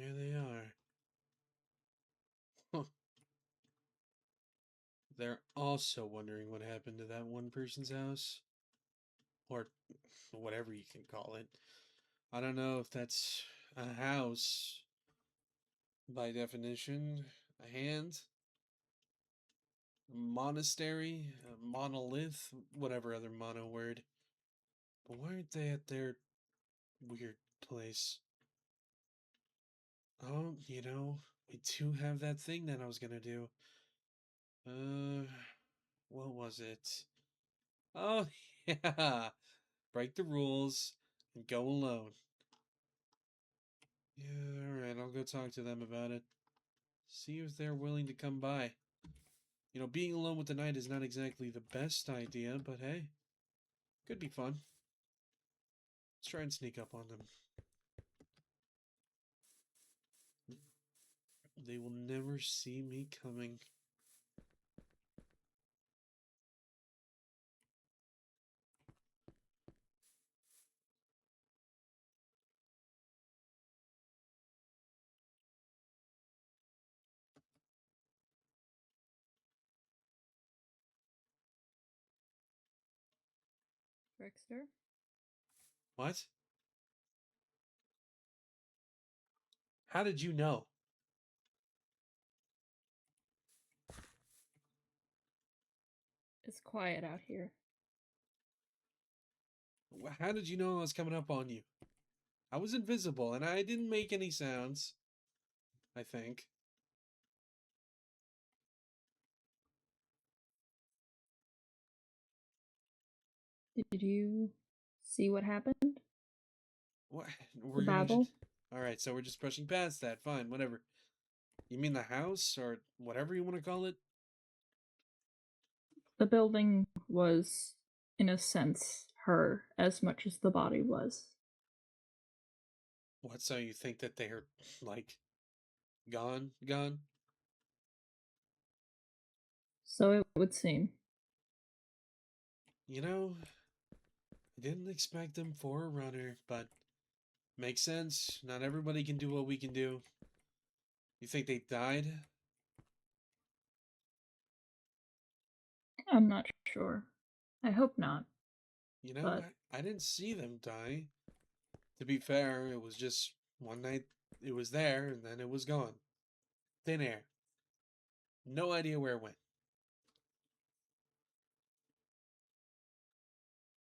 There they are. Huh. They're also wondering what happened to that one person's house. Or whatever you can call it. I don't know if that's a house by definition, a hand, a monastery, a monolith, whatever other mono word. But why aren't they at their weird place? Oh, we do have that thing that I was gonna do. Uh, what was it? Oh, yeah. Break the rules and go alone. Yeah, alright, I'll go talk to them about it. See if they're willing to come by. Being alone with the knight is not exactly the best idea, but hey, could be fun. Let's try and sneak up on them. They will never see me coming. Trickster? What? How did you know? It's quiet out here. How did you know I was coming up on you? I was invisible and I didn't make any sounds. I think. Did you see what happened? What? The We're gonna just. babble? Alright, so we're just pushing past that. Fine, whatever. You mean the house or whatever you want to call it? The building was, in a sense, her as much as the body was. What, so you think that they're, like, gone? Gone? So it would seem. I didn't expect them for a runner, but makes sense. Not everybody can do what we can do. You think they died? I'm not sure. I hope not. But I didn't see them die. To be fair, it was just one night it was there and then it was gone. Thin air. No idea where it went.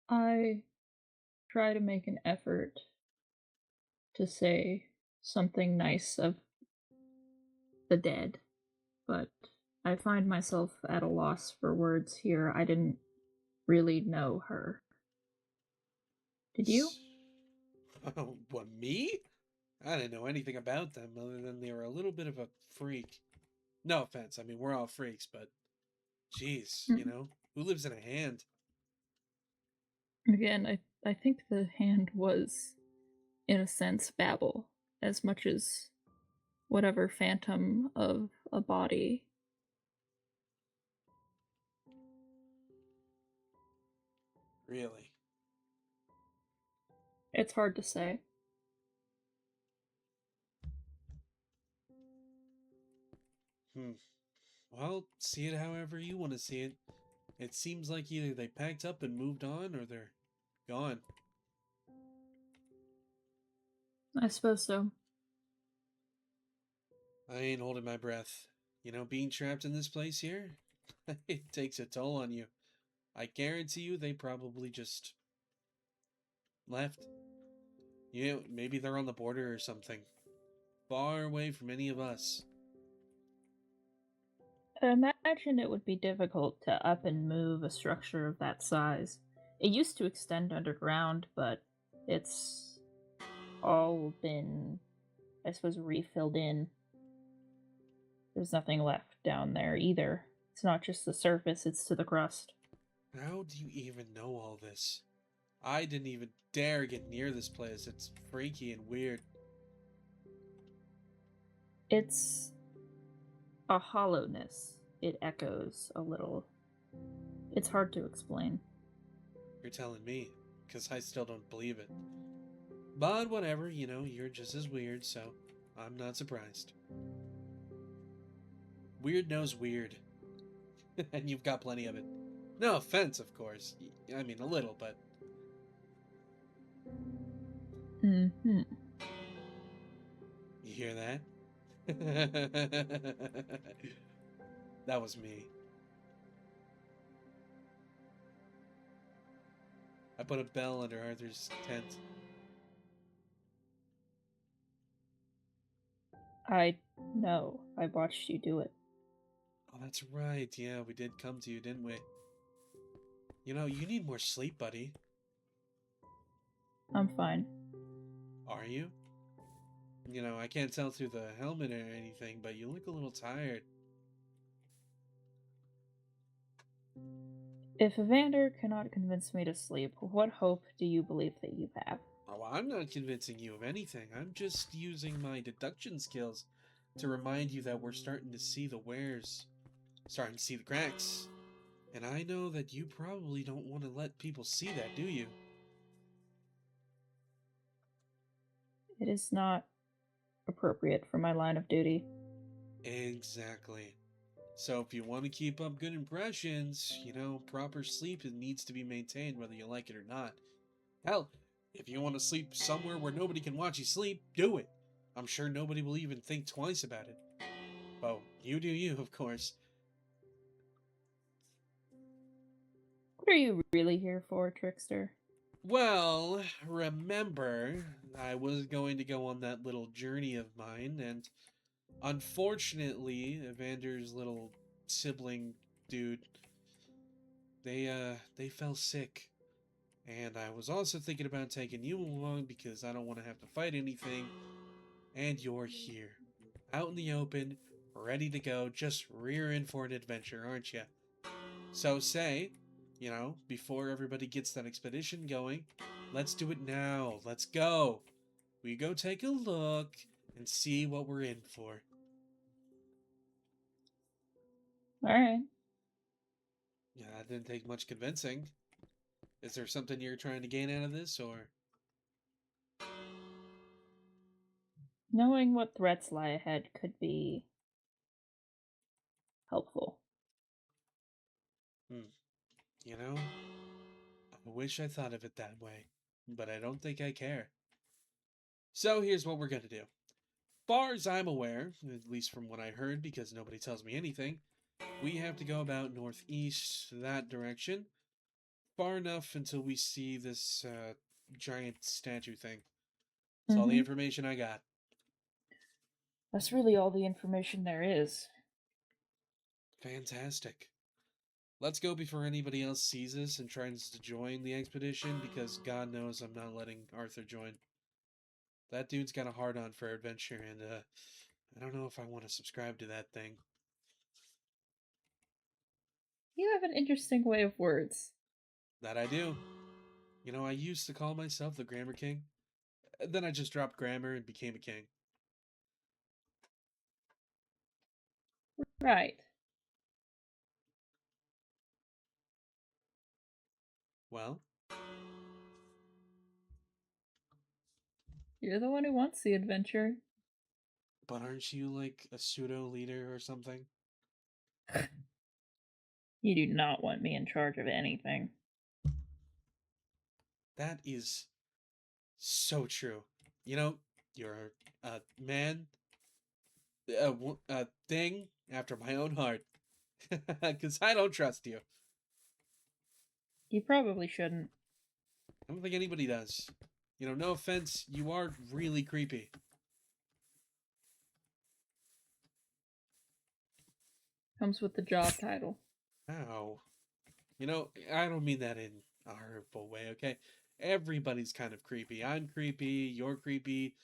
I try to make an effort to say something nice of the dead, but I find myself at a loss for words here. I didn't really know her. Did you? What, me? I didn't know anything about them other than they were a little bit of a freak. No offense, I mean, we're all freaks, but jeez, Mm. who lives in a hand? Again, I think the hand was, in a sense, babble, as much as whatever phantom of a body. Really? It's hard to say. Well, see it however you want to see it. It seems like either they packed up and moved on or they're gone. I suppose so. I ain't holding my breath. Being trapped in this place here, it takes a toll on you. I guarantee you they probably just left. Maybe they're on the border or something. Far away from any of us. I imagine it would be difficult to up and move a structure of that size. It used to extend underground, but it's all been, I suppose, refilled in. There's nothing left down there either. It's not just the surface, it's to the crust. How do you even know all this? I didn't even dare get near this place. It's freaky and weird. It's a hollowness. It echoes a little. It's hard to explain. You're telling me, because I still don't believe it. But whatever, you're just as weird, so I'm not surprised. Weird knows weird. And you've got plenty of it. No offense, of course. I mean, a little, but. Hmm. You hear that? That was me. I put a bell under Arthur's tent. I know. I watched you do it. Oh, that's right. Yeah, we did come to you, didn't we? You know, you need more sleep, buddy. I'm fine. Are you? You know, I can't tell through the helmet or anything, but you look a little tired. If Evander cannot convince me to sleep, what hope do you believe that you have? Oh, I'm not convincing you of anything. I'm just using my deduction skills to remind you that we're starting to see the wares, starting to see the cracks. And I know that you probably don't want to let people see that, do you? It is not appropriate for my line of duty. Exactly. So if you want to keep up good impressions, you know, proper sleep needs to be maintained whether you like it or not. Hell, if you want to sleep somewhere where nobody can watch you sleep, do it. I'm sure nobody will even think twice about it. Oh, you do you, of course. What are you really here for, Trickster? Well, remember, I was going to go on that little journey of mine, and unfortunately, Evander's little sibling dude, they fell sick. And I was also thinking about taking you along because I don't want to have to fight anything. And you're here, out in the open, ready to go, just rear in for an adventure, aren't you? So say, you know, before everybody gets that expedition going, let's do it now. Let's go. We go take a look and see what we're in for. Alright. Yeah, that didn't take much convincing. Is there something you're trying to gain out of this, or? Knowing what threats lie ahead could be helpful. Hmm, you know, I wish I thought of it that way, but I don't think I care. So here's what we're gonna do. Far as I'm aware, at least from what I heard, because nobody tells me anything, we have to go about northeast that direction, far enough until we see this giant statue thing. That's all the Mm-hmm. information I got. That's really all the information there is. Fantastic. Let's go before anybody else sees us and tries to join the expedition, because God knows I'm not letting Arthur join. That dude's got a hard on for adventure, and I don't know if I want to subscribe to that thing. You have an interesting way of words. That I do. You know, I used to call myself the Grammar King. Then I just dropped grammar and became a king. Right. Well, You're the one who wants the adventure. but aren't you like a pseudo leader or something? You do not want me in charge of anything. That is so true. You know, you're a man, a thing after my own heart. Because I don't trust you. You probably shouldn't. I don't think anybody does. You know, no offense, you are really creepy. Comes with the job title. Ow. You know, I don't mean that in a hurtful way, okay? Everybody's kind of creepy. I'm creepy, you're creepy,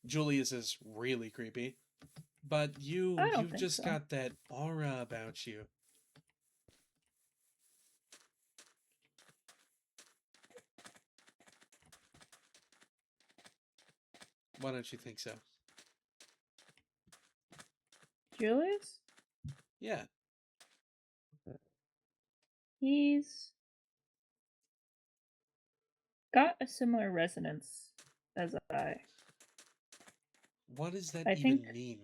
Julius is really creepy. But I don't you've think just so. got that aura about you. Why don't you think so? Julius? Yeah. He's got a similar resonance as I. What does that I even think mean?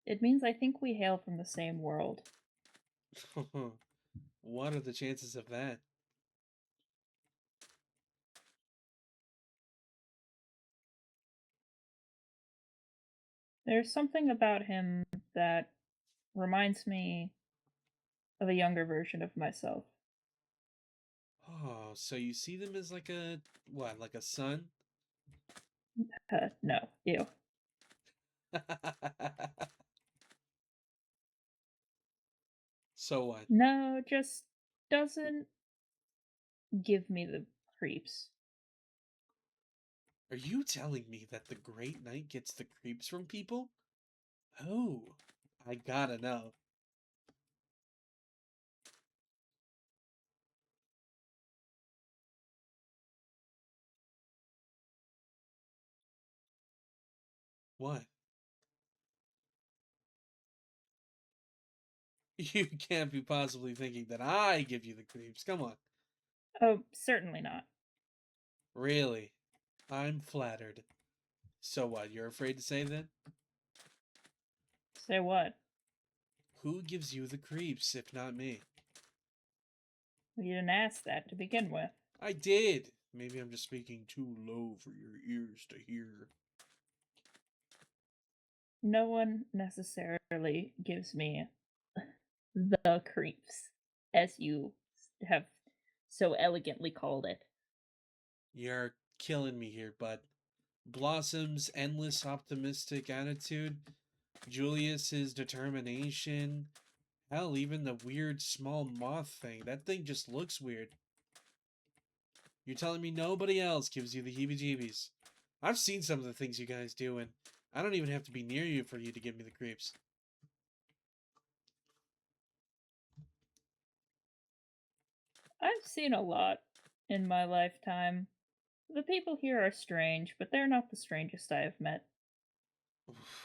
it means I think we hail from the same world. What are the chances of that? There's something about him that reminds me of a younger version of myself. Oh, so you see them as like a what, like a son? No, ew. So what? No, just doesn't give me the creeps. Are you telling me that the Great Knight gets the creeps from people? Oh, I gotta know. What? You can't be possibly thinking that I give you the creeps. Come on. Oh, certainly not. Really? I'm flattered. So what, you're afraid to say that? Say what? Who gives you the creeps if not me? You didn't ask that to begin with. I did. Maybe I'm just speaking too low for your ears to hear. No one necessarily gives me the creeps, as you have so elegantly called it. You're killing me here, but Blossom's endless optimistic attitude, Julius's determination, hell, even the weird small moth thing. That thing just looks weird. You're telling me nobody else gives you the heebie-jeebies? I've seen some of the things you guys do, and I don't even have to be near you for you to give me the creeps. I've seen a lot in my lifetime. The people here are strange, but they're not the strangest I have met.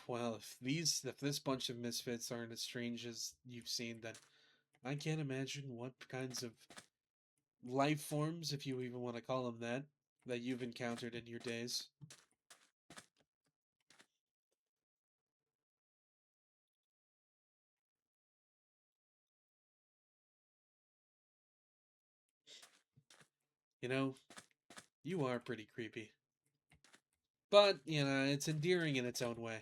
Well, if this bunch of misfits aren't as strange as you've seen, then I can't imagine what kinds of life forms, if you even want to call them that you've encountered in your days. You know, you are pretty creepy. But, it's endearing in its own way.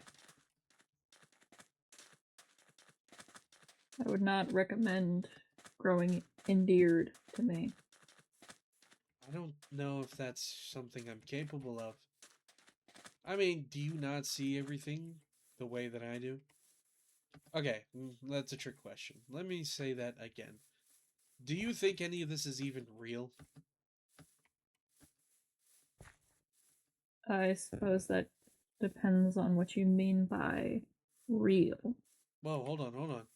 I would not recommend growing endeared to me. I don't know if that's something I'm capable of. I mean, do you not see everything the way that I do? Okay, that's a trick question. Let me say that again. Do you think any of this is even real? I suppose that depends on what you mean by real. Whoa, hold on.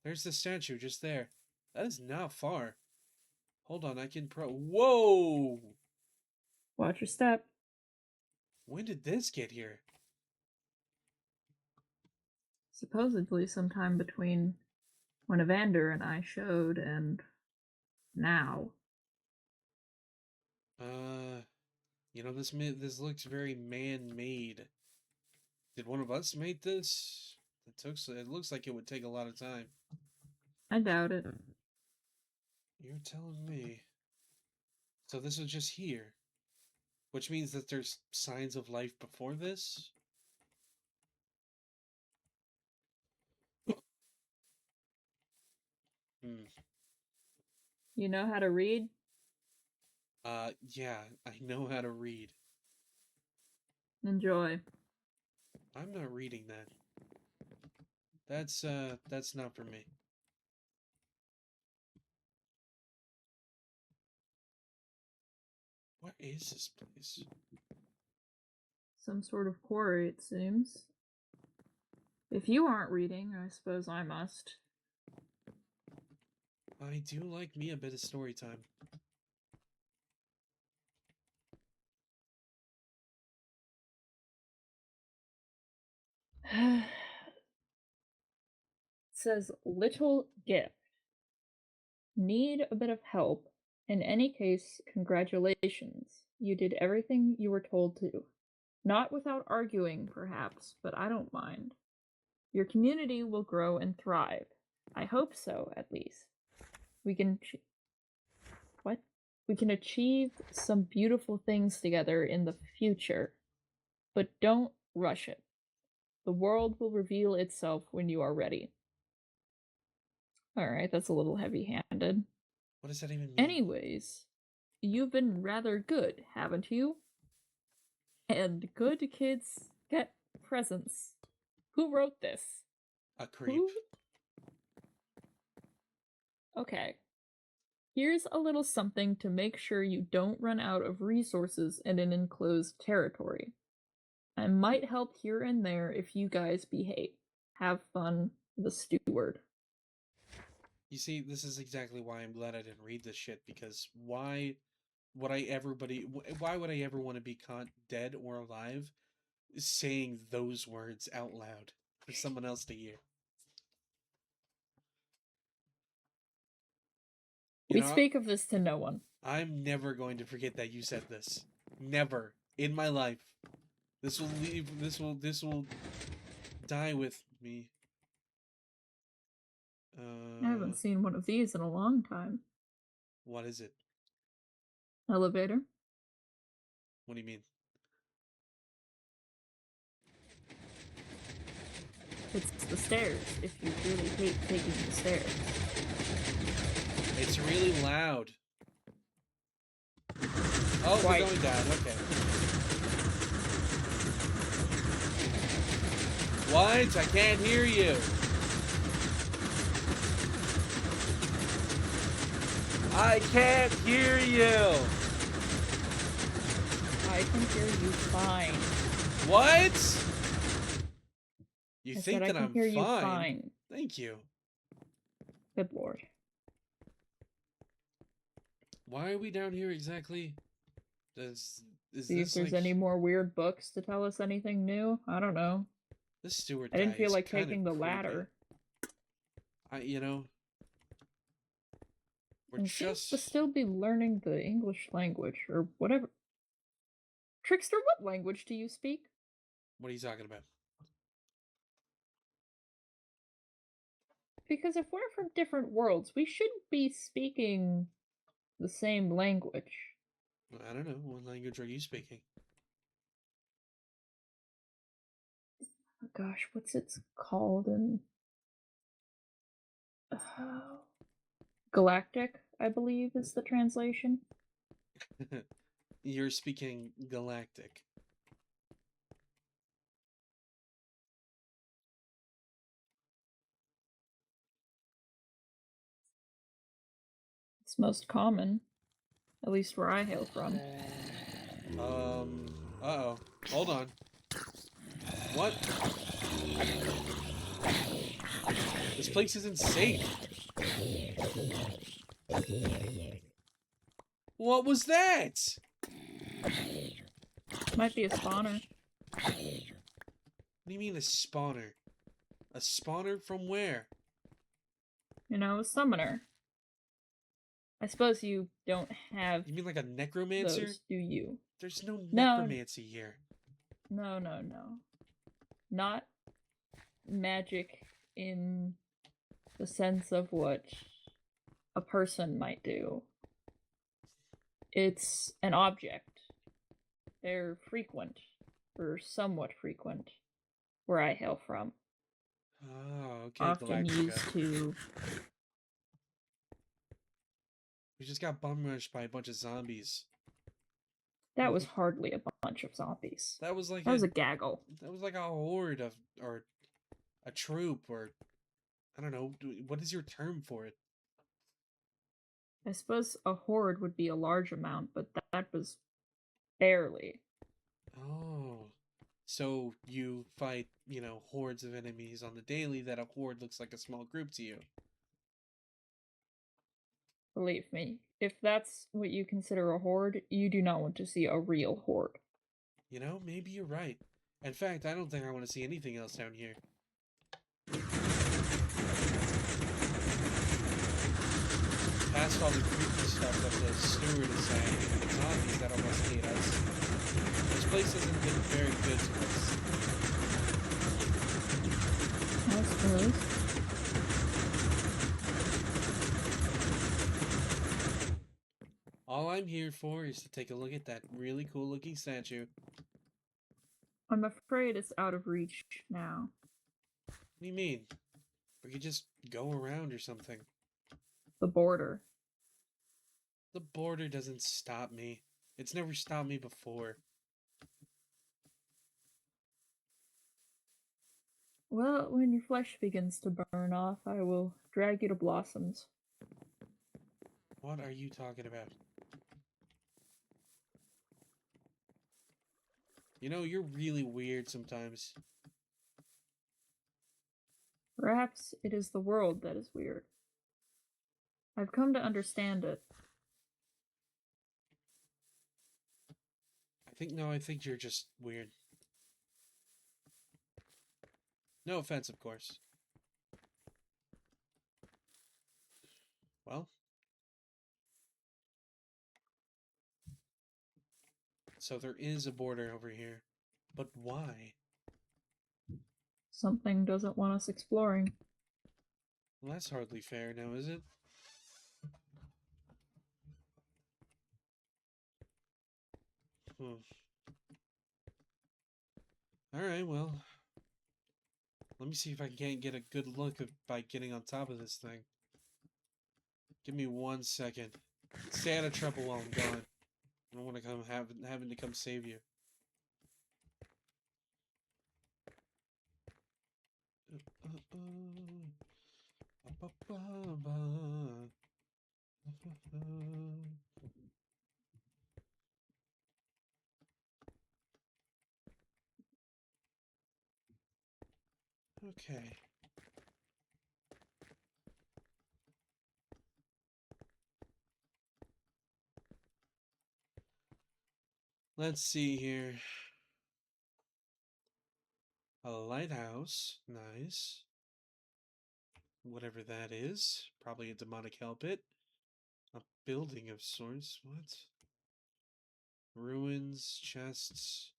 There's the statue just there. That is not far. Hold on, I can Whoa! Watch your step. When did this get here? Supposedly sometime between when Evander and I showed and now. Uh, this looks very man-made. Did one of us make this? It looks like it would take a lot of time. I doubt it. You're telling me. So this was just here, which means that there's signs of life before this? Hmm. You know how to read? Yeah, I know how to read. Enjoy. I'm not reading that. That's not for me. What is this place? Some sort of quarry, it seems. If you aren't reading, I suppose I must. I do like me a bit of story time. It says little gift. Need a bit of help. In any case, congratulations. You did everything you were told to. Not without arguing, perhaps, but I don't mind. Your community will grow and thrive. I hope so, at least. We can what? We can achieve some beautiful things together in the future, but don't rush it. The world will reveal itself when you are ready. Alright, that's a little heavy-handed. What does that even mean? Anyways, you've been rather good, haven't you? And good kids get presents. Who wrote this? A creep. Who? Okay. Here's a little something to make sure you don't run out of resources in an enclosed territory. I might help here and there if you guys behave. Have fun, the steward. You see, this is exactly why I'm glad I didn't read this shit, because why would I ever want to be caught dead or alive saying those words out loud for someone else to hear? We speak of this to no one. I'm never going to forget that you said this. Never in my life. This will die with me. I haven't seen one of these in a long time. What is it? Elevator? What do you mean? It's the stairs, if you really hate taking the stairs. It's really loud. Oh, we're going down, okay. What? I can't hear you. I can't hear you. I can hear you fine. What? You I think said that I can I'm hear you fine? fine. Thank you. Good lord. Why are we down here exactly? See if there's any more weird books to tell us anything new. I don't know. This steward I didn't guy feel is like kinda taking the creepy. ladder. We're And just seems to still be learning the English language, or whatever. Trickster, what language do you speak? What are you talking about? Because if we're from different worlds, we should be speaking the same language. I don't know. What language are you speaking? Oh gosh, what's it called in... Galactic, I believe, is the translation. You're speaking Galactic. It's most common, at least where I hail from. Uh-oh. Hold on. What? This place isn't safe. What was that? Might be a spawner. What do you mean a spawner? A spawner from where? You know, a summoner. I suppose you don't have... You mean like a necromancer? Those, do you? There's no necromancy here. No. Not magic in the sense of what a person might do. It's an object. They're frequent, or somewhat frequent, where I hail from. Oh, okay. Often Galactica. used to... We just got bum rushed by a bunch of zombies. That was hardly a bunch of zombies. That was like a gaggle. That was like a horde of, or a troop, or I don't know. What is your term for it? I suppose a horde would be a large amount, but that was barely. Oh, so you fight, hordes of enemies on the daily that a horde looks like a small group to you. Believe me, if that's what you consider a horde, you do not want to see a real horde. Maybe you're right. In fact, I don't think I want to see anything else down here. Past all the creepy stuff that the steward is saying, and the zombies that almost hate us. This place hasn't been very good to us. I suppose. All I'm here for is to take a look at that really cool looking statue. I'm afraid it's out of reach now. What do you mean? We could just go around or something. The border. The border doesn't stop me. It's never stopped me before. Well, when your flesh begins to burn off, I will drag you to Blossoms. What are you talking about? You know, you're really weird sometimes. Perhaps it is the world that is weird. I've come to understand it. I think you're just weird. No offense, of course. Well. So there is a border over here. But why? Something doesn't want us exploring. Well, that's hardly fair now, is it? Alright, well. Let me see if I can't get a good look by getting on top of this thing. Give me 1 second. Stay out of trouble while I'm gone. I don't want to come having to come save you. Okay. Let's see here. A lighthouse. Nice. Whatever that is. Probably a demonic hell pit. A building of sorts. What? Ruins, chests,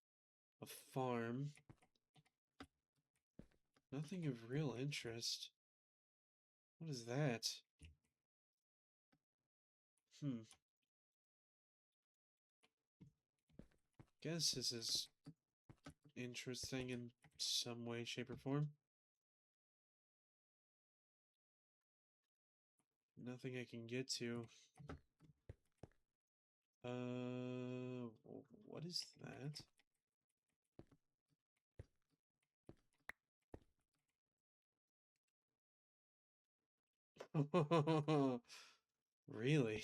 a farm. Nothing of real interest. What is that? Guess this is interesting in some way, shape, or form. Nothing I can get to. What is that? Really?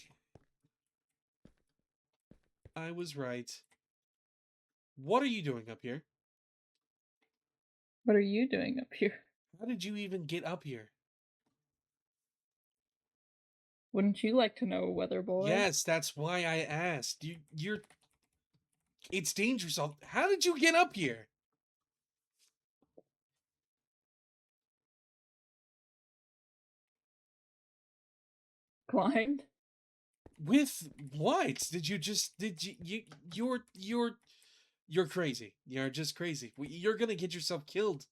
I was right. What are you doing up here? What are you doing up here? How did you even get up here? Wouldn't you like to know, Weather Boy? Yes, that's why I asked. You're... It's dangerous. How did you get up here? Climbed? With what? You're crazy. You're just crazy. You're gonna get yourself killed.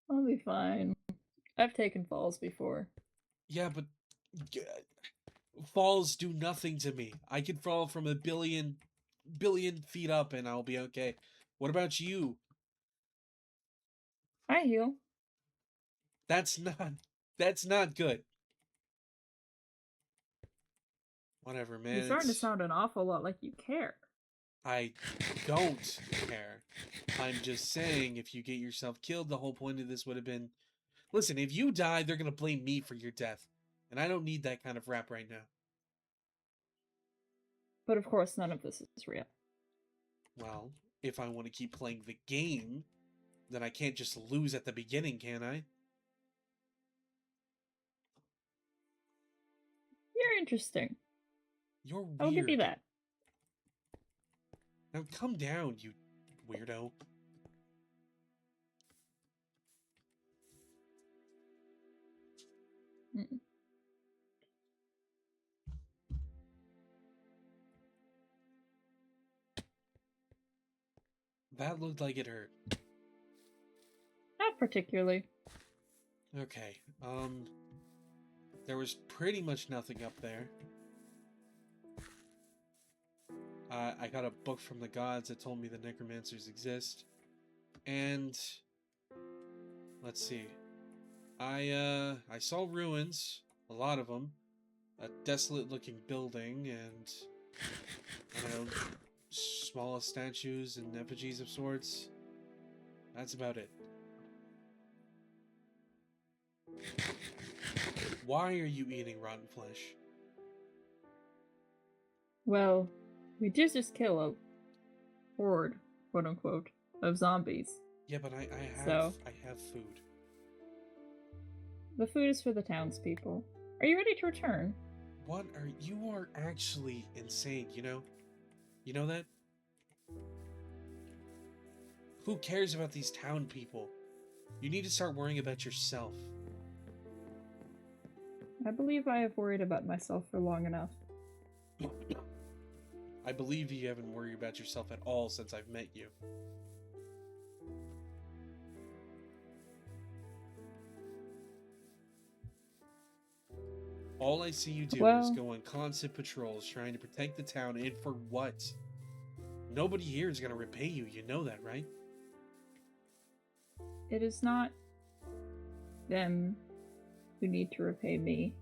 I'll be fine. I've taken falls before. Yeah, but falls do nothing to me. I can fall from a billion feet up and I'll be okay. What about you? I heal. That's not good. Whatever, man. You're starting to sound an awful lot like you care. I don't care. I'm just saying, if you get yourself killed, the whole point of this would have been... Listen, if you die, they're going to blame me for your death. And I don't need that kind of rap right now. But of course, none of this is real. Well, if I want to keep playing the game, then I can't just lose at the beginning, can I? You're interesting. You're weird. I'll give you that. Now come down, you weirdo. Mm. That looked like it hurt. Not particularly. Okay. There was pretty much nothing up there. I got a book from the gods that told me the necromancers exist. And let's see. I saw ruins, a lot of them, a desolate-looking building, and I don't know, small statues and effigies of sorts. That's about it. Why are you eating rotten flesh? Well, we did just kill a horde, quote unquote, of zombies. Yeah, but I So have food. the food is for the townspeople. Are you ready to return? What are you are actually insane, you know? You know that? Who cares about these town people? You need to start worrying about yourself. I believe I have worried about myself for long enough. I believe you haven't worried about yourself at all since I've met you. All I see you do is go on constant patrols trying to protect the town, and for what? Nobody here is going to repay you, you know that, right? It is not them who need to repay me.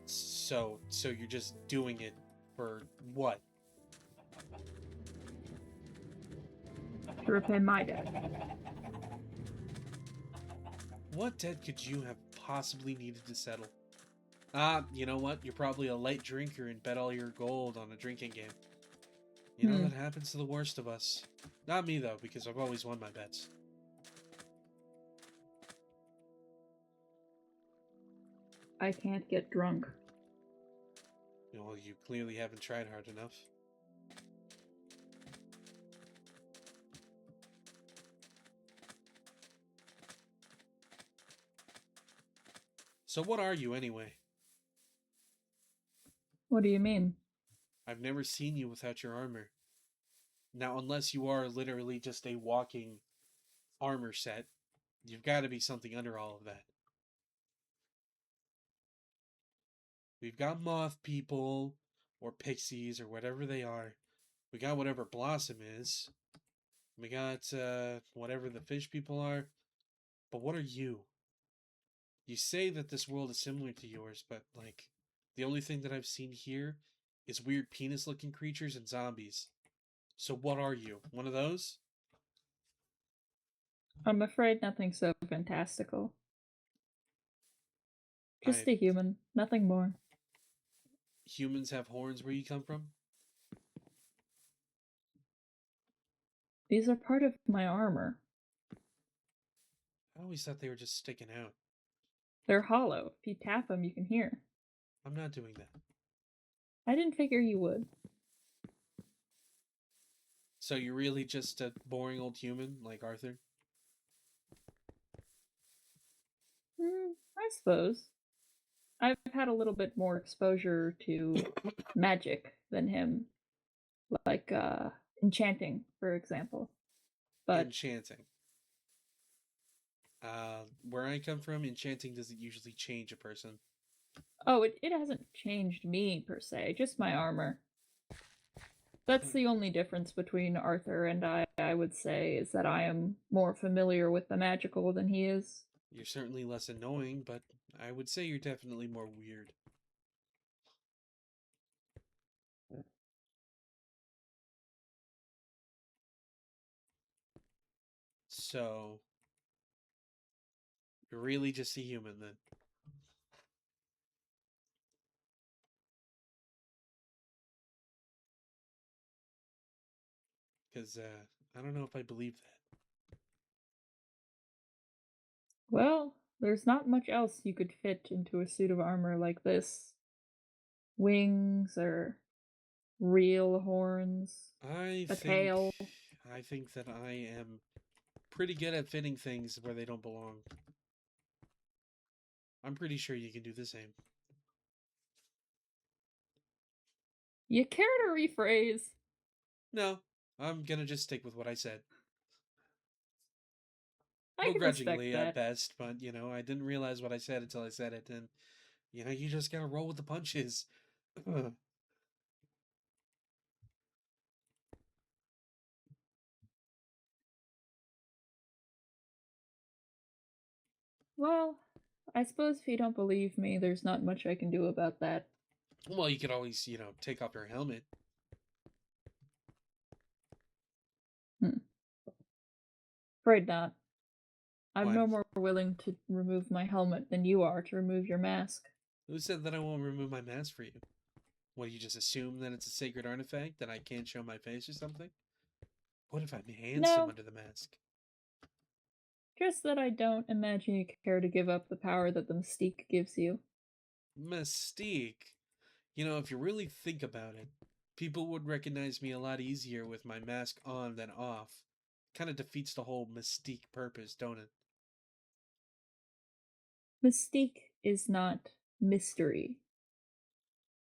So you're just doing it for what? To repay my debt. What debt could you have possibly needed to settle? You know what? You're probably a light drinker and bet all your gold on a drinking game. You know, that happens to the worst of us. Not me, though, because I've always won my bets. I can't get drunk. Well, you clearly haven't tried hard enough. So what are you, anyway? What do you mean? I've never seen you without your armor. Now, unless you are literally just a walking armor set, you've got to be something under all of that. We've got moth people, or pixies, or whatever they are. We got whatever Blossom is. We got whatever the fish people are. But what are you? You say that this world is similar to yours, but, like, the only thing that I've seen here is weird penis-looking creatures and zombies. So what are you? One of those? I'm afraid nothing so fantastical. Just I a human, nothing more. Humans have horns where you come from? These are part of my armor. I always thought they were just sticking out. They're hollow. If you tap them, you can hear. I'm not doing that. I didn't figure you would. So you're really just a boring old human like Arthur? I suppose. I've had a little bit more exposure to magic than him. Like, enchanting, for example. But Enchanting. Where I come from, enchanting doesn't usually change a person. oh, it hasn't changed me, per se, just my armor. That's the only difference between Arthur and I would say, is that I am more familiar with the magical than he is. You're certainly less annoying, but I would say you're definitely more weird. So, you're really just a human then? Because, I don't know if I believe that. Well, there's not much else you could fit into a suit of armor like this. Wings or real horns, I a think tail. I think that I am pretty good at fitting things where they don't belong. I'm pretty sure you can do the same. You care to rephrase? No, I'm gonna just stick with what I said. I can respect Begrudgingly at that. best, but I didn't realize what I said until I said it, and you just gotta roll with the punches. Well, I suppose if you don't believe me, there's not much I can do about that. Well, you could always, take off your helmet. Hmm. Afraid not. I'm What? no more willing to remove my helmet than you are to remove your mask. Who said that I won't remove my mask for you? What, you just assume that it's a sacred artifact that I can't show my face or something? What if I'm handsome No, under the mask? just that I don't imagine you care to give up the power that the mystique gives you. Mystique. If you really think about it, people would recognize me a lot easier with my mask on than off. Kind of defeats the whole mystique purpose, don't it? Mystique is not mystery.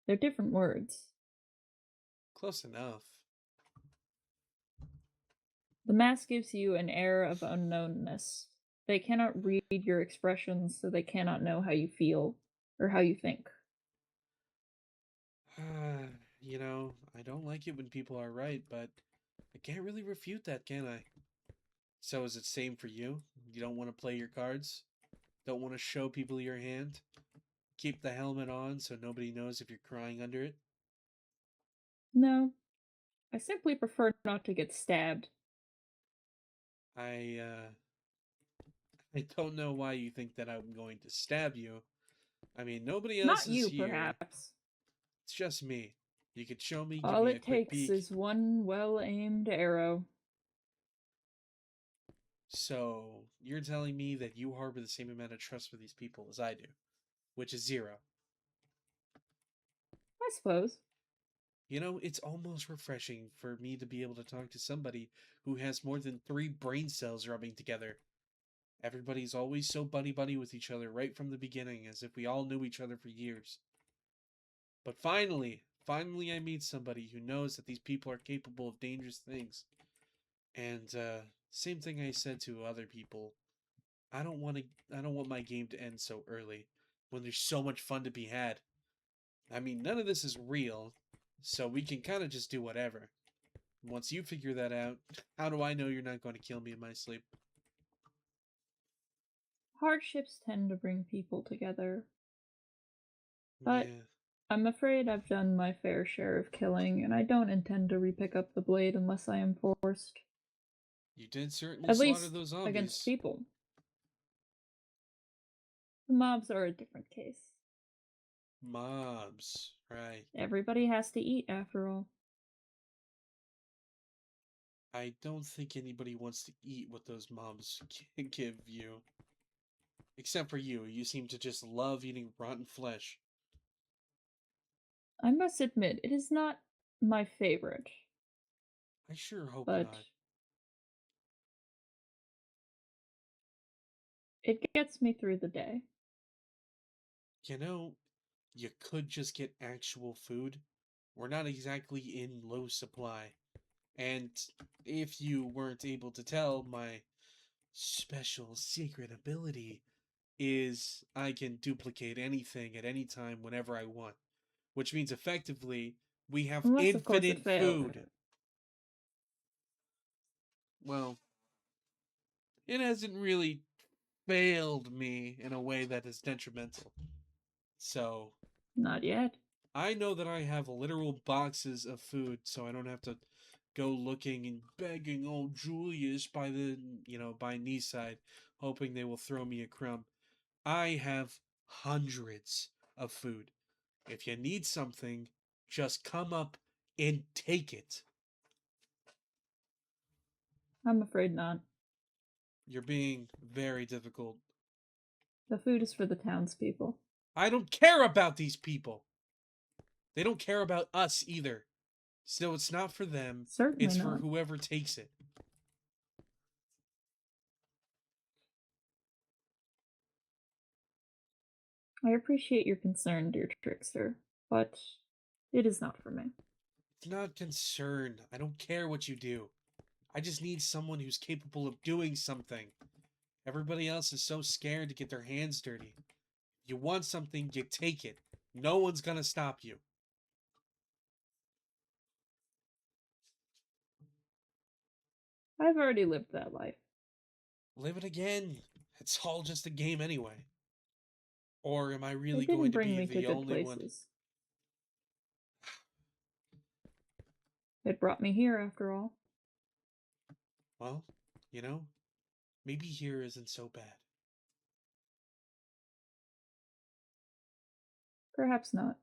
They're different words. Close enough. The mask gives you an air of unknownness. They cannot read your expressions, so they cannot know how you feel or how you think. I don't like it when people are right, but I can't really refute that, can I? So is it same for you? You don't want to play your cards? Don't want to show people your hand? Keep the helmet on so nobody knows if you're crying under it? No, I simply prefer not to get stabbed. I I don't know why you think that I'm going to stab you. I mean, nobody else Not is you, here. perhaps. It's just me. You could show me, give All me a it quick takes peek. is one well aimed arrow. So, you're telling me that you harbor the same amount of trust for these people as I do, which is zero. I suppose. It's almost refreshing for me to be able to talk to somebody who has more than 3 brain cells rubbing together. Everybody's always so buddy buddy with each other right from the beginning, as if we all knew each other for years. But finally I meet somebody who knows that these people are capable of dangerous things. And same thing I said to other people. I don't want my game to end so early when there's so much fun to be had. I mean, none of this is real, so we can kind of just do whatever. Once you figure that out, how do I know you're not going to kill me in my sleep? Hardships tend to bring people together, but Yeah, I'm afraid I've done my fair share of killing, and I don't intend to repick up the blade unless I am forced. you did certainly At slaughter least those against zombies. people. The mobs are a different case. Mobs, right. Everybody has to eat, after all. I don't think anybody wants to eat what those mobs give you. Except for you. You seem to just love eating rotten flesh. I must admit, it is not my favorite, I sure hope but not. it gets me through the day. You know, you could just get actual food. We're not exactly in low supply. And if you weren't able to tell, my special secret ability is I can duplicate anything at any time whenever I want. Which means effectively, we have Unless, of course, it infinite fails. food. Well, it hasn't really failed me in a way that is detrimental. So, Not yet. I know that I have literal boxes of food, so I don't have to go looking and begging old Julius by knee side, hoping they will throw me a crumb. I have hundreds of food. If you need something, just come up and take it. I'm afraid not. You're being very difficult. The food is for the townspeople. I don't care about these people. They don't care about us either. So it's not for them, Certainly it's for not. whoever takes it. I appreciate your concern, dear Trickster, but it is not for me. not concerned. I don't care what you do. I just need someone who's capable of doing something. Everybody else is so scared to get their hands dirty. You want something, you take it. No one's gonna stop you. I've already lived that life. Live it again. It's all just a game anyway. Or am I really It going didn't to bring be me to the good only one? places. It brought me here, after all. Well, you know, maybe here isn't so bad. Perhaps not.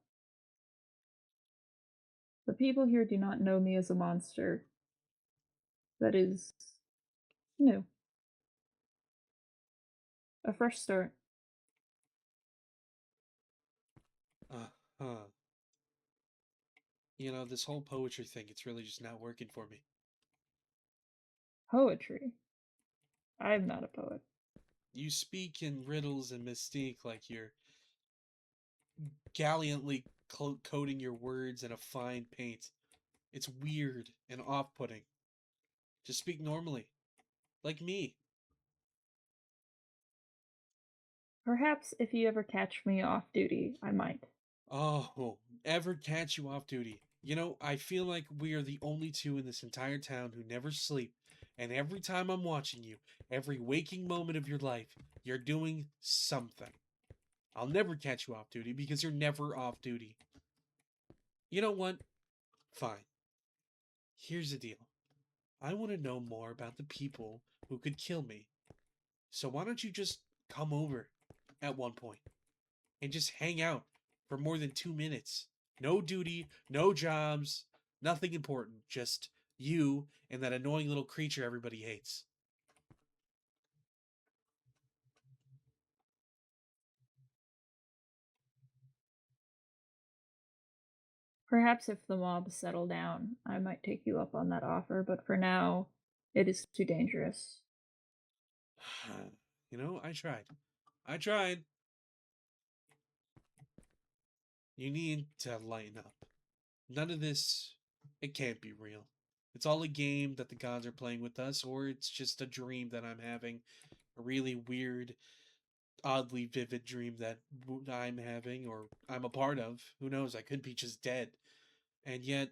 The people here do not know me as a monster. That is new. A fresh start. Huh. You know, this whole poetry thing, it's really just not working for me. Poetry. I'm not a poet. You speak in riddles and mystique like you're gallantly coating your words in a fine paint. It's weird and off putting. Just speak normally, like me. Perhaps if you ever catch me off duty, I might. Oh, ever catch you off duty? You know, I feel like we are the only two in this entire town who never sleep. And every time I'm watching you, every waking moment of your life, you're doing something. I'll never catch you off duty because you're never off duty. You know what? Fine. Here's the deal. I want to know more about the people who could kill me. So why don't you just come over at one point and just hang out for more than 2 minutes? No duty, no jobs, nothing important. Just you and that annoying little creature everybody hates. Perhaps if the mobs settle down, I might take you up on that offer, but for now, it is too dangerous. You know, I tried. I tried. You need to lighten up. None of this, it can't be real. It's all a game that the gods are playing with us, or it's just a dream that I'm having. A really weird, oddly vivid dream that I'm having, or I'm a part of. Who knows? I could be just dead. And yet,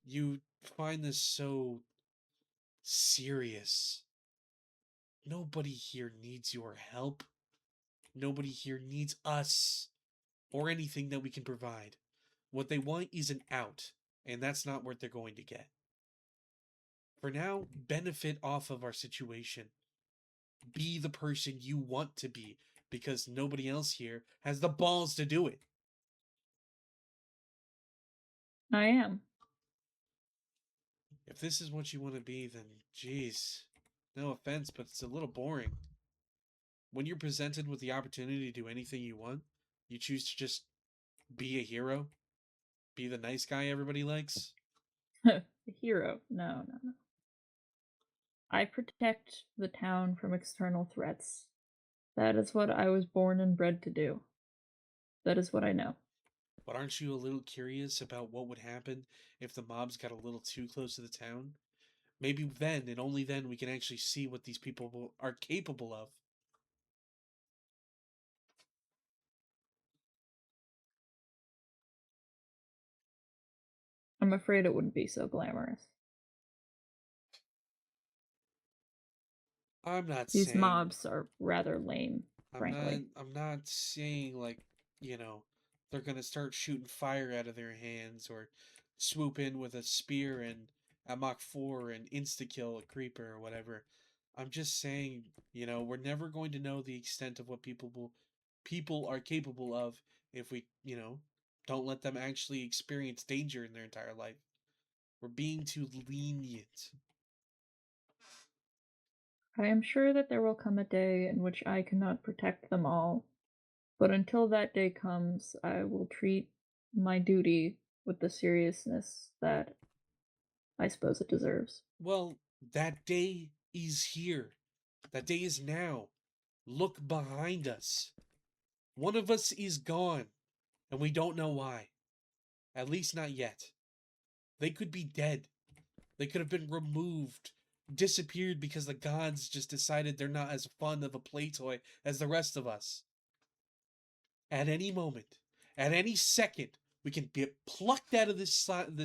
you find this so serious. Nobody here needs your help. Nobody here needs us or anything that we can provide. What they want is an out, and that's not what they're going to get. For now, benefit off of our situation. Be the person you want to be, because nobody else here has the balls to do it. I am. If this is what you want to be, then geez, no offense, but it's a little boring. When you're presented with the opportunity to do anything you want, you choose to just be a hero, be the nice guy everybody likes. The hero. No, no, no. I protect the town from external threats. That is what I was born and bred to do. That is what I know. But aren't you a little curious about what would happen if the mobs got a little too close to the town? Maybe then and only then we can actually see what these people are capable of. I'm afraid it wouldn't be so glamorous. I'm not These saying mobs are rather lame, frankly. I'm not saying like, you know, they're gonna start shooting fire out of their hands or swoop in with a spear and at Mach 4 and insta kill a creeper or whatever. I'm just saying, you know, we're never going to know the extent of what people are capable of if we, you know, don't let them actually experience danger in their entire life. We're being too lenient. I am sure that there will come a day in which I cannot protect them all, but until that day comes, I will treat my duty with the seriousness that I suppose it deserves. Well, that day is here. That day is now. Look behind us. One of us is gone, and we don't know why. At least not yet. They could be dead. They could have been removed, disappeared because the gods just decided they're not as fun of a play toy as the rest of us. At any moment, at any second, we can get plucked out of this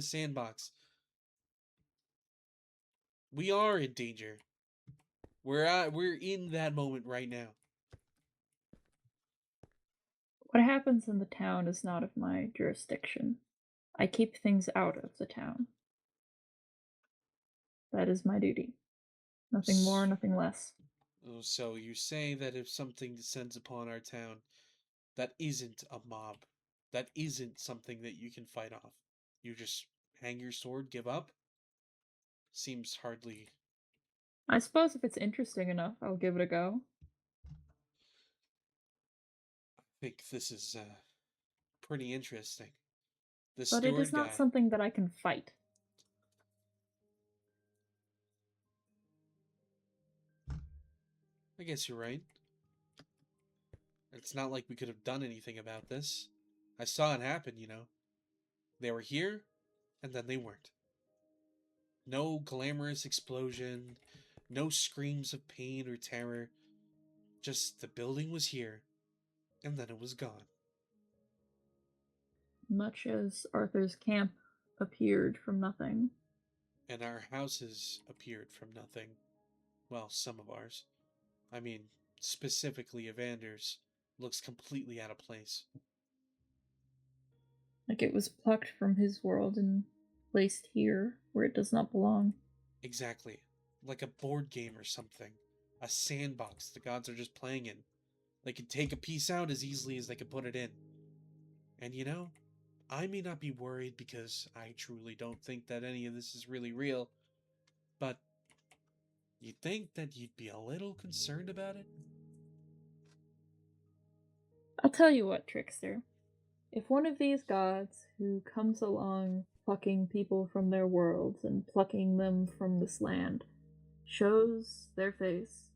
sandbox. We are in danger. We're in that moment right now. What happens in the town is not of my jurisdiction. I keep things out of the town. That is my duty. Nothing more, nothing less. So you say that if something descends upon our town, that isn't a mob, that isn't something that you can fight off. You just hang your sword, give up? Seems hardly. I suppose if it's interesting enough, I'll give it a go. I think this is pretty interesting. The But it is steward not guy. something that I can fight. I guess you're right. It's not like we could have done anything about this. I saw it happen, you know. They were here, and then they weren't. No glamorous explosion, no screams of pain or terror. Just the building was here, and then it was gone. Much as Arthur's camp appeared from nothing. And our houses appeared from nothing. Well, some of ours. I mean, specifically Evander's looks completely out of place. Like it was plucked from his world and placed here where it does not belong. Exactly. Like a board game or something. A sandbox the gods are just playing in. They could take a piece out as easily as they could put it in. And you know, I may not be worried because I truly don't think that any of this is really real, but you'd think that you'd be a little concerned about it? I'll tell you what, Trickster. If one of these gods who comes along plucking people from their worlds and plucking them from this land shows their face,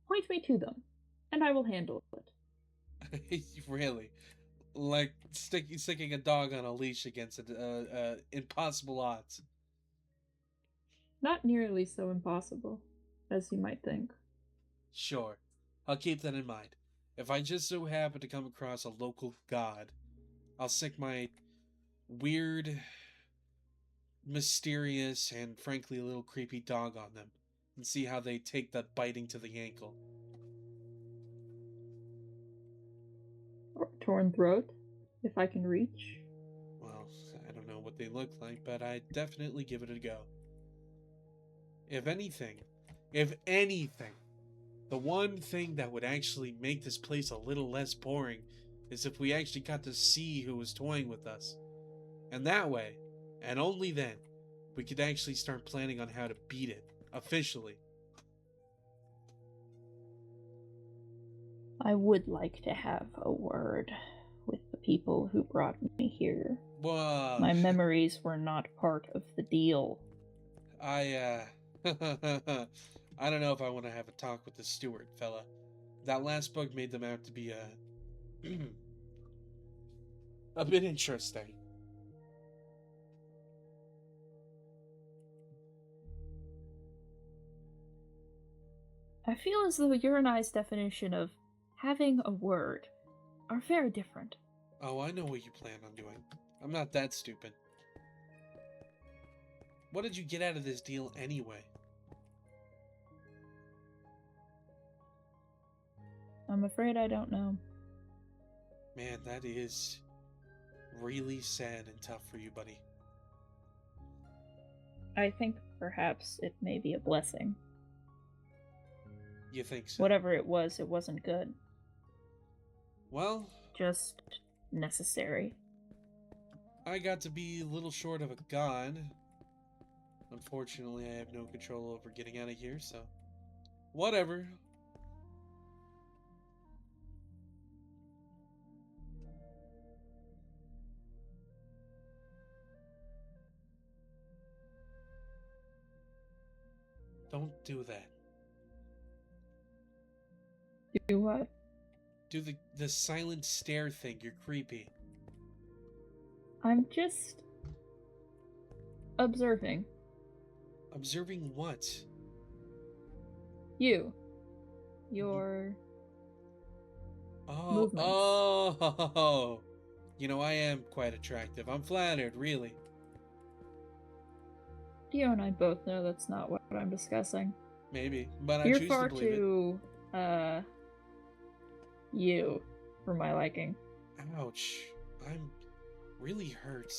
point me to them, and I will handle it. Really? Like sticking a dog on a leash against impossible odds. Not nearly so impossible as you might think. Sure, I'll keep that in mind. If I just so happen to come across a local god, I'll stick my weird, mysterious, and frankly a little creepy dog on them and see how they take that biting to the ankle. Or torn throat, if I can reach. Well, I don't know what they look like, but I'd definitely give it a go. If anything, if anything, the one thing that would actually make this place a little less boring is if we actually got to see who was toying with us. And that way, and only then, we could actually start planning on how to beat it, officially. I would like to have a word with the people who brought me here. Well, My memories were not part of the deal. I I don't know if I want to have a talk with the steward, fella. That last bug made them out to be a bit interesting. I feel as though your and I's definition of having a word are very different. Oh, I know what you plan on doing. I'm not that stupid. What did you get out of this deal anyway? I'm afraid I don't know. Man, that is really sad and tough for you, buddy. I think perhaps it may be a blessing. You think so? Whatever it wasn't good. Well, Just necessary. I got to be a little short of a god. Unfortunately, I have no control over getting out of here, so whatever. Don't do that. Do what? Do the silent stare thing. You're creepy. I'm just Observing. Observing what? You. Your Oh, movements. oh. You know, I am quite attractive. I'm flattered, really. You and I both know that's not what I'm discussing. Maybe, but I You're choose to far believe it. too, you for my liking. Ouch. I'm really hurt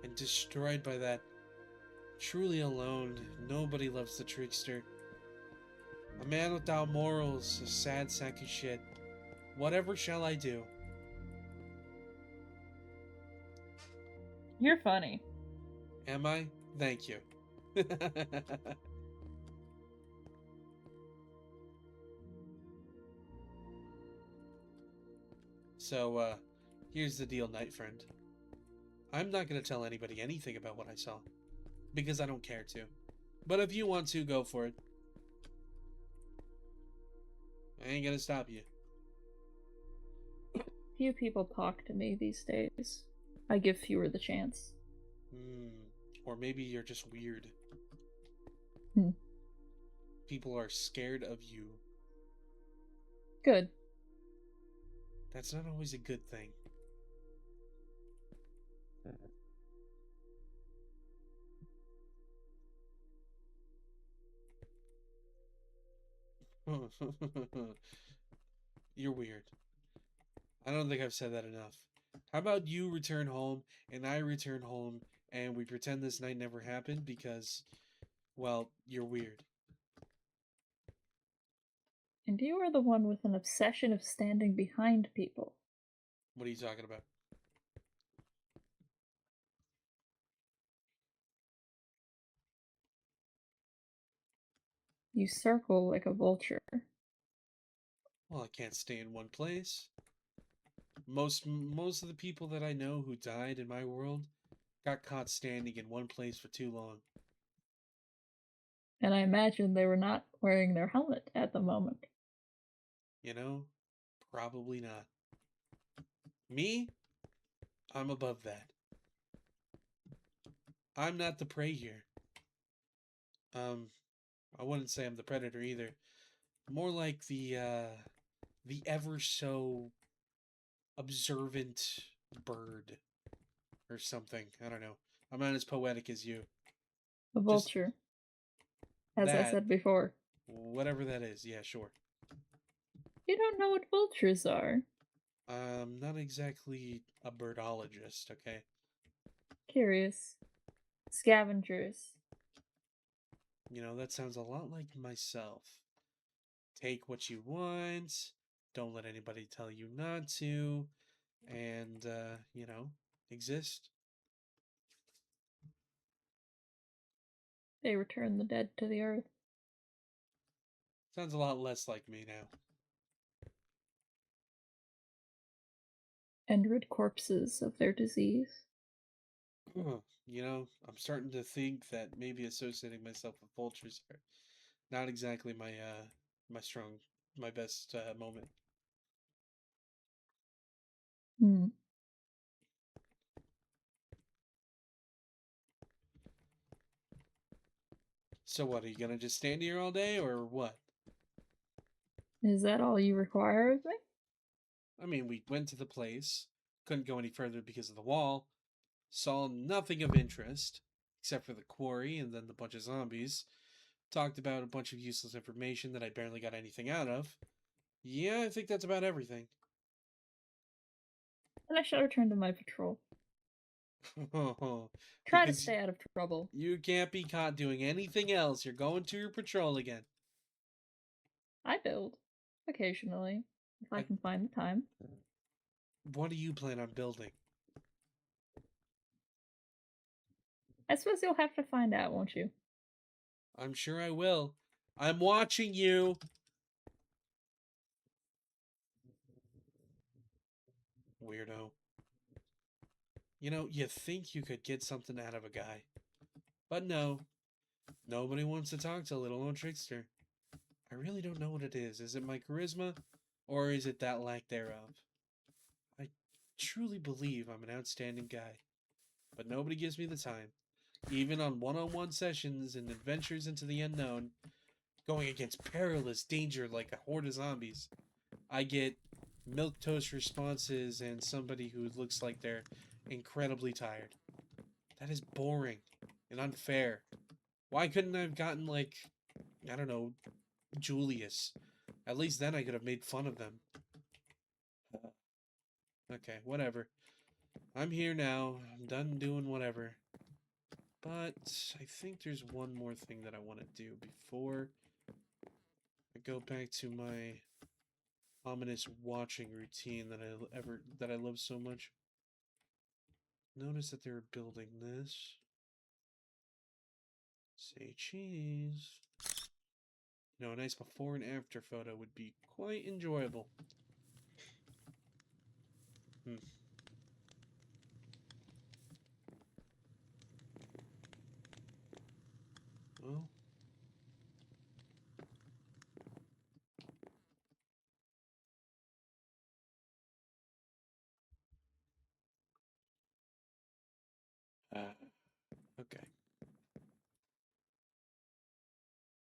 and destroyed by that. Truly alone. Nobody loves the trickster. A man without morals, a sad sack of shit. Whatever shall I do? You're funny. Am I? Thank you. So, here's the deal, Night Friend. I'm not going to tell anybody anything about what I saw, because I don't care to. But if you want to, go for it. I ain't going to stop you. Few people talk to me these days. I give fewer the chance. Or maybe you're just weird. Hmm. People are scared of you. Good. That's not always a good thing. You're weird. I don't think I've said that enough. How about you return home and I return home and we pretend this night never happened because, well, you're weird. And you are the one with an obsession of standing behind people. What are you talking about? You circle like a vulture. Well, I can't stay in one place. Most of the people that I know who died in my world got caught standing in one place for too long. And I imagine they were not wearing their helmet at the moment. You know? Probably not. Me? I'm above that. I'm not the prey here. Um, I wouldn't say I'm the predator either. More like the ever so observant bird or something. I don't know. I'm not as poetic as you. A Just vulture, as I that, said before. whatever that is. Yeah, sure. You don't know what vultures are. Not exactly a birdologist, okay? Curious. Scavengers. You know, that sounds a lot like myself. Take what you want, don't let anybody tell you not to, and, exist. They return the dead to the earth. Sounds a lot less like me now. And rid corpses of their disease. You know, I'm starting to think that maybe associating myself with vultures are not exactly my strong my best moment. Hmm. So what, are you gonna just stand here all day or what? Is that all you require of me? I mean, we went to the place, couldn't go any further because of the wall, saw nothing of interest except for the quarry and then the bunch of zombies. Talked about a bunch of useless information that I barely got anything out of. Yeah, I think that's about everything. Then I shall return to my patrol. Try to Because stay out of trouble. you can't be caught doing anything else. You're going to your patrol again. I build. Occasionally. If I I, can find the time. what do you plan on building? I suppose you'll have to find out, won't you? I'm sure I will. I'm watching you. Weirdo. You know, you think you could get something out of a guy. But no. Nobody wants to talk to little old Trickster. I really don't know what it is. Is it my charisma? Or is it that lack thereof? I truly believe I'm an outstanding guy. But nobody gives me the time. even on one-on-one sessions and adventures into the unknown, going against perilous danger like a horde of zombies, I get milquetoast responses and somebody who looks like they're incredibly tired. That is boring and unfair. Why couldn't I have gotten, like, I don't know, Julius? At least then I could have made fun of them. Okay, whatever. I'm here now. I'm done doing whatever. But I think there's one more thing that I want to do before I go back to my ominous watching routine that I love so much. Notice that they're building this. Say cheese. You know, a nice before and after photo would be quite enjoyable. Hmm. Well. Okay.